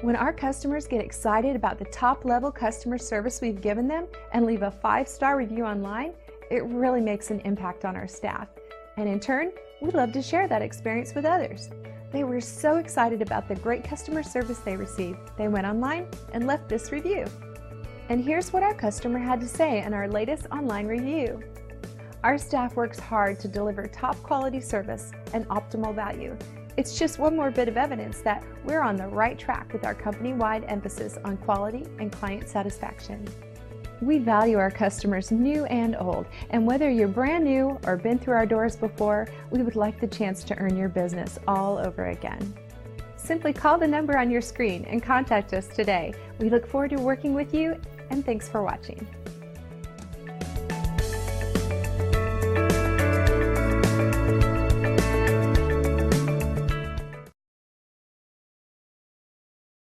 When our customers get excited about the top-level customer service we've given them and leave a 5-star review online, it really makes an impact on our staff. And in turn, we love to share that experience with others. They were so excited about the great customer service they received, they went online and left this review. And here's what our customer had to say in our latest online review. Our staff works hard to deliver top quality service and optimal value. It's just one more bit of evidence that we're on the right track with our company-wide emphasis on quality and client satisfaction. We value our customers new and old, and whether you're brand new or been through our doors before, we would like the chance to earn your business all over again. Simply call the number on your screen and contact us today. We look forward to working with you, and thanks for watching.